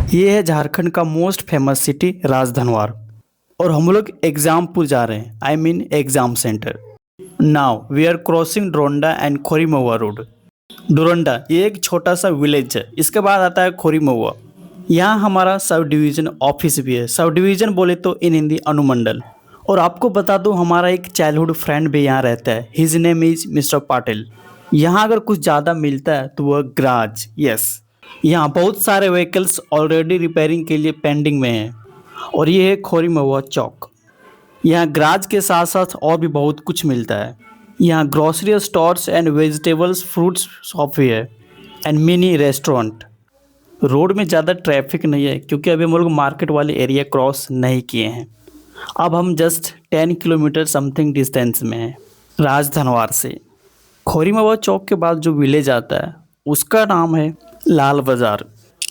ये है झारखंड का मोस्ट फेमस सिटी राजधनवार। और हम लोग एग्जामपुर जा रहे हैं, I mean exam center. Now we are crossing Doranda and Khorimahua road. Doranda ये एक छोटा सा विलेज है, इसके बाद आता है खोरीमहुआ। यहाँ हमारा सब डिवीज़न ऑफिस भी है। सब डिवीज़न बोले तो इन हिंदी अनुमंडल। और आपको बता दूं, हमारा एक चाइल्डहुड फ्रेंड भी यहाँ रहता है। His name is mister Patil. यहाँ अगर कुछ ज़्यादा मिलता है तो वह गराज, यस। यहाँ बहुत सारे व्हीकल्स ऑलरेडी रिपेयरिंग के लिए पेंडिंग में हैं। और ये है खोरीमहुआ चौक। यहाँ गराज के साथ साथ और भी बहुत कुछ मिलता है। यहाँ grocery stores and vegetables fruits shop भी है एंड मिनी रेस्टोरेंट। रोड में ज़्यादा ट्रैफिक नहीं है क्योंकि अभी हम लोग मार्केट वाले एरिया क्रॉस नहीं किए हैं। अब हम जस्ट 10 किलोमीटर समथिंग डिस्टेंस में हैं राजधनवार से। खोरीमहुआ चौक के बाद जो विलेज आता है उसका नाम है लाल बाज़ार।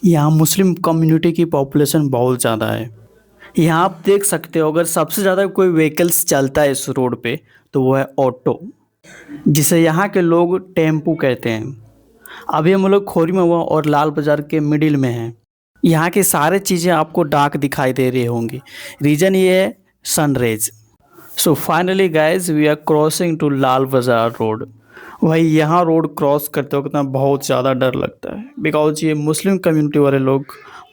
यहाँ मुस्लिम कम्युनिटी की पॉपुलेशन बहुत ज़्यादा है। यहाँ आप देख सकते हो, अगर सबसे ज़्यादा कोई व्हीकल्स चलता है इस रोड पे तो वो है ऑटो, जिसे यहाँ के लोग टेम्पू कहते हैं। अभी हम लोग खोरीमहुआ और लाल बाज़ार के मिडिल में हैं। यहाँ की सारी चीज़ें आपको डार्क दिखाई दे रही होंगी। रीज़न ये है sunrays. So finally guys we are crossing to Lal Bazaar road. भाई यहाँ रोड क्रॉस करते वक्त ना बहुत ज़्यादा डर लगता है, बिकॉज ये मुस्लिम कम्युनिटी वाले लोग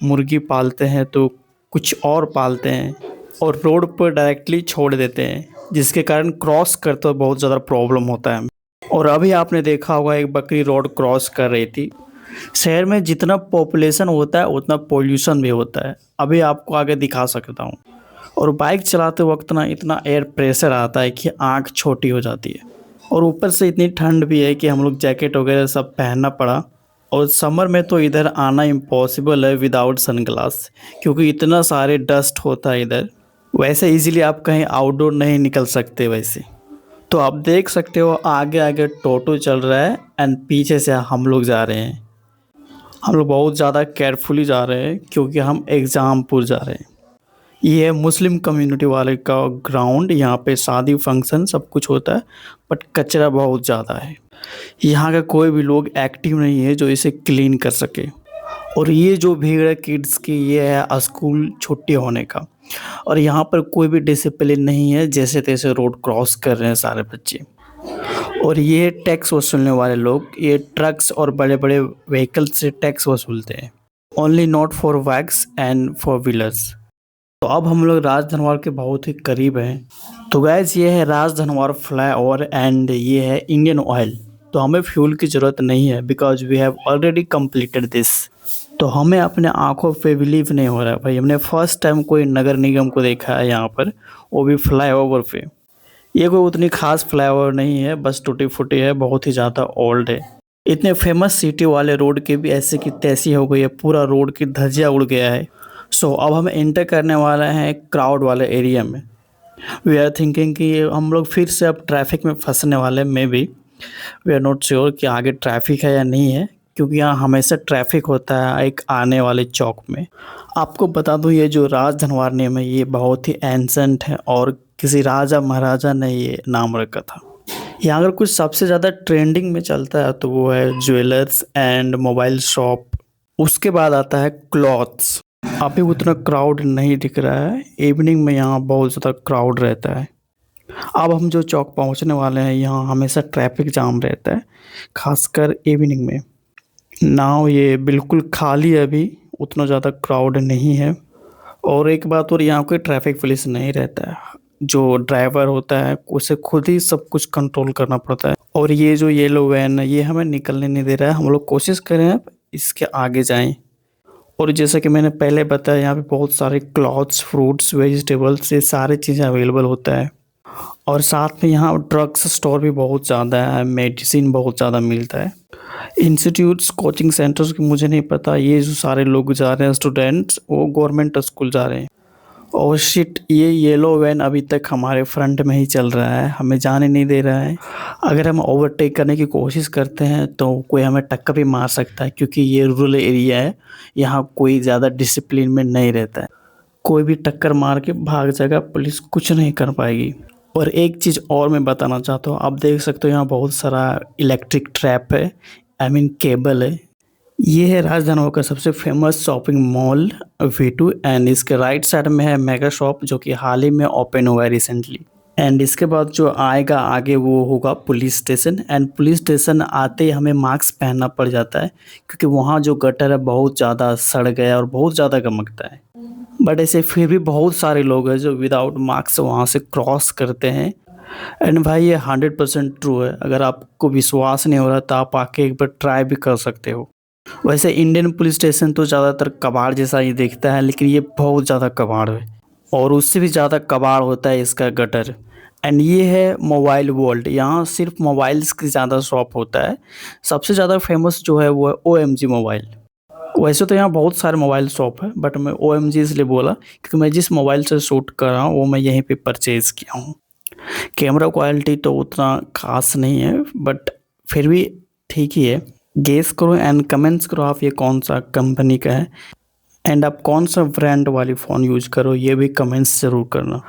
मुर्गी पालते हैं तो कुछ और पालते हैं और रोड पर डायरेक्टली छोड़ देते हैं, जिसके कारण क्रॉस करते वक्त बहुत ज़्यादा प्रॉब्लम होता है। और अभी आपने देखा होगा एक बकरी रोड क्रॉस कर रही थी। शहर में जितना पॉपुलेशन होता है उतना पोल्यूशन भी होता है, अभी आपको आगे दिखा सकता हूँ। और बाइक चलाते वक्त ना इतना एयर प्रेशर आता है कि आँख छोटी हो जाती है। और ऊपर से इतनी ठंड भी है कि हम लोग जैकेट वगैरह सब पहनना पड़ा। और समर में तो इधर आना इम्पॉसिबल है विदाउट सनग्लास, क्योंकि इतना सारे डस्ट होता है इधर। वैसे इजीली आप कहीं आउटडोर नहीं निकल सकते वैसे। तो आप देख सकते हो आगे आगे टोटो चल रहा है एंड पीछे से हम लोग जा रहे हैं। हम लोग बहुत ज़्यादा केयरफुली जा रहे हैं क्योंकि हम एग्ज़ामपुर जा रहे हैं। ये है मुस्लिम कम्युनिटी वाले का ग्राउंड। यहाँ पे शादी फंक्शन सब कुछ होता है, बट कचरा बहुत ज़्यादा है। यहाँ का कोई भी लोग एक्टिव नहीं है जो इसे क्लीन कर सके। और ये जो भीड़ है किड्स की, ये है स्कूल छुट्टी होने का। और यहाँ पर कोई भी डिसिप्लिन नहीं है, जैसे तैसे रोड क्रॉस कर रहे हैं सारे बच्चे। और ये टैक्स वसूलने वाले लोग, ये ट्रक्स और बड़े बड़े व्हीकल से टैक्स वसूलते हैं। Only not for wax and four wheelers. तो अब हम लोग राजधनवार के बहुत ही करीब हैं। तो गैस ये है राजधनवार फ्लाईओवर एंड ये है इंडियन ऑयल। तो हमें फ्यूल की ज़रूरत नहीं है because we have already completed this. तो हमें अपने आंखों पे बिलीव नहीं हो रहा है भाई, हमने फर्स्ट टाइम कोई नगर निगम को देखा है यहाँ पर, वो भी फ्लाईओवर पे। ये कोई उतनी खास फ्लाईओवर नहीं है, बस टूटी फूटी है, बहुत ही ज़्यादा ओल्ड है। इतने फेमस सिटी वाले रोड के भी ऐसे की तैसी हो गई है, पूरा रोड की धज्जियाँ उड़ गया है। सो अब हम एंटर करने वाले हैं क्राउड वाले एरिया में। वी आर थिंकिंग कि हम लोग फिर से अब ट्रैफिक में फंसने वाले, maybe we are not sure कि आगे ट्रैफिक है या नहीं है, क्योंकि यहाँ हमेशा ट्रैफिक होता है एक आने वाले चौक में। आपको बता दूँ ये जो राजधनवार नेम है ये बहुत ही एंसेंट है और किसी राजा महाराजा ने ये नाम रखा था। यहाँ अगर कुछ सबसे ज़्यादा ट्रेंडिंग में चलता है तो वो है ज्वेलर्स एंड मोबाइल शॉप। उसके बाद आता है क्लॉथ्स। अभी उतना क्राउड नहीं दिख रहा है, इवनिंग में यहाँ बहुत ज़्यादा क्राउड रहता है। अब हम जो चौक पहुँचने वाले हैं यहाँ हमेशा ट्रैफिक जाम रहता है, खासकर इवनिंग में। नाउ ये बिल्कुल खाली है, अभी उतना ज़्यादा क्राउड नहीं है। और एक बात और, यहाँ कोई ट्रैफिक पुलिस नहीं रहता है। जो ड्राइवर होता है उसे खुद ही सब कुछ कंट्रोल करना पड़ता है। और ये जो येलो वैन है ये हमें निकलने नहीं दे रहा है। हम लोग कोशिश करें इसके आगे जाएं। और जैसा कि मैंने पहले बताया यहाँ पे बहुत सारे क्लॉथ्स, फ्रूट्स, वेजिटेबल्स, ये सारी चीज़ें अवेलेबल होता है। और साथ में यहाँ ड्रग्स स्टोर भी बहुत ज़्यादा है, मेडिसिन बहुत ज़्यादा मिलता है। इंस्टीट्यूट्स, कोचिंग सेंटर्स की मुझे नहीं पता। ये जो सारे लोग जा रहे हैं स्टूडेंट्स, वो गवर्नमेंट स्कूल जा रहे हैं। और शिट, ये येलो वैन अभी तक हमारे फ्रंट में ही चल रहा है, हमें जाने नहीं दे रहा है। अगर हम ओवरटेक करने की कोशिश करते हैं तो कोई हमें टक्कर भी मार सकता है, क्योंकि ये रूरल एरिया है, यहाँ कोई ज़्यादा डिसिप्लिन में नहीं रहता है। कोई भी टक्कर मार के भाग जाएगा, पुलिस कुछ नहीं कर पाएगी। और एक चीज़ और मैं बताना चाहता हूँ, आप देख सकते हो यहाँ बहुत सारा इलेक्ट्रिक ट्रैप है, आई मीन केबल है। ये है राजधानी का सबसे famous shopping mall V2 and इसके राइट साइड में है मेगा शॉप जो कि हाल ही में ओपन हुआ है रिसेंटली। एंड इसके बाद जो आएगा आगे वो होगा police station and police station आते ही हमें मास्क पहनना पड़ जाता है क्योंकि वहाँ जो गटर है बहुत ज़्यादा सड़ गया और बहुत ज़्यादा गमकता है। बट ऐसे फिर भी बहुत सारे लोग हैं जो विदाउट मास्क वहाँ से क्रॉस करते हैं। एंड भाई ये 100% ट्रू है। अगर आपको विश्वास नहीं हो रहा तो आप आके एक बार ट्राई भी कर सकते हो। वैसे इंडियन पुलिस स्टेशन तो ज़्यादातर कबाड़ जैसा ही दिखता है लेकिन ये बहुत ज़्यादा कबाड़ है और उससे भी ज़्यादा कबाड़ होता है इसका गटर। एंड ये है मोबाइल वर्ल्ड। यहाँ सिर्फ मोबाइल्स की ज़्यादा शॉप होता है। सबसे ज़्यादा फेमस जो है वो है OMG मोबाइल। वैसे तो यहाँ बहुत सारे मोबाइल शॉप है बट मैं OMG इसलिए बोला क्योंकि मैं जिस मोबाइल से शूट कर रहा हूँ वो मैं यहीं पे परचेज़ किया हूँ। कैमरा क्वालिटी तो उतना खास नहीं है बट फिर भी ठीक ही है। गेस करो एंड कमेंट्स करो आप ये कौन सा कंपनी का है एंड आप कौन सा ब्रांड वाली फ़ोन यूज करो ये भी कमेंट्स ज़रूर करना।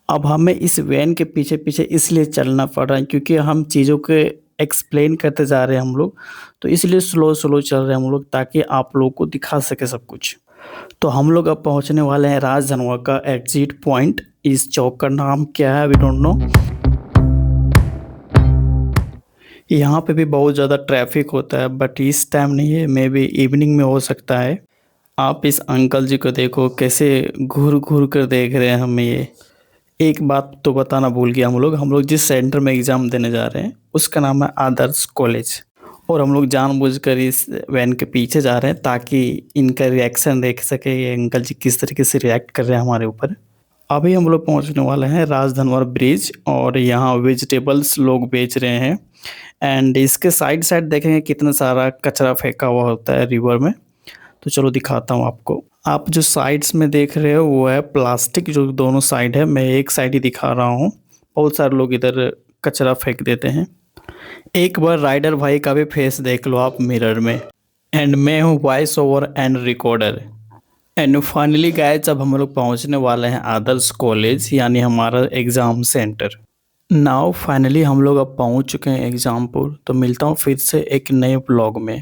अब हमें इस वैन के पीछे पीछे इसलिए चलना पड़ रहा है क्योंकि हम चीज़ों के एक्सप्लेन करते जा रहे हैं हम लोग, तो इसलिए स्लो स्लो चल रहे हैं हम लोग ताकि आप लोगों को दिखा सके सब कुछ। तो हम लोग अब पहुंचने वाले हैं राजधनवा का एग्जिट पॉइंट। इस चौक का नाम क्या है वी डोंट नो। यहाँ पे भी बहुत ज़्यादा ट्रैफिक होता है बट इस टाइम नहीं है, मे बी इवनिंग में हो सकता है। आप इस अंकल जी को देखो कैसे घूर घूर कर देख रहे हैं हमें। ये एक बात तो बताना भूल गया, हम लोग जिस सेंटर में एग्ज़ाम देने जा रहे हैं उसका नाम है आदर्श कॉलेज और हम लोग जानबूझकर इस वैन के पीछे जा रहे हैं ताकि इनका रिएक्शन देख सके ये अंकल जी किस तरीके से रिएक्ट कर रहे हैं हमारे ऊपर। अभी हम लोग पहुंचने वाले हैं राजधनवर ब्रिज और यहाँ वेजिटेबल्स लोग बेच रहे हैं एंड इसके साइड साइड देखेंगे कितना सारा कचरा फेंका हुआ होता है रिवर में। तो चलो दिखाता हूँ आपको। आप जो साइड्स में देख रहे हो वो है प्लास्टिक, जो दोनों साइड है, मैं एक साइड ही दिखा रहा हूँ। बहुत सारे लोग इधर कचरा फेंक देते हैं। एक बार राइडर भाई का भी फेस देख लो आप मिरर में। एंड मैं हूँ voice over and recorder. And finally guys अब हम लोग पहुँचने वाले हैं आदर्श कॉलेज यानी हमारा एग्ज़ाम सेंटर। नाउ फाइनली हम लोग अब पहुँच चुके हैं एग्ज़ामपुर। तो मिलता हूँ फिर से एक नए ब्लॉग में।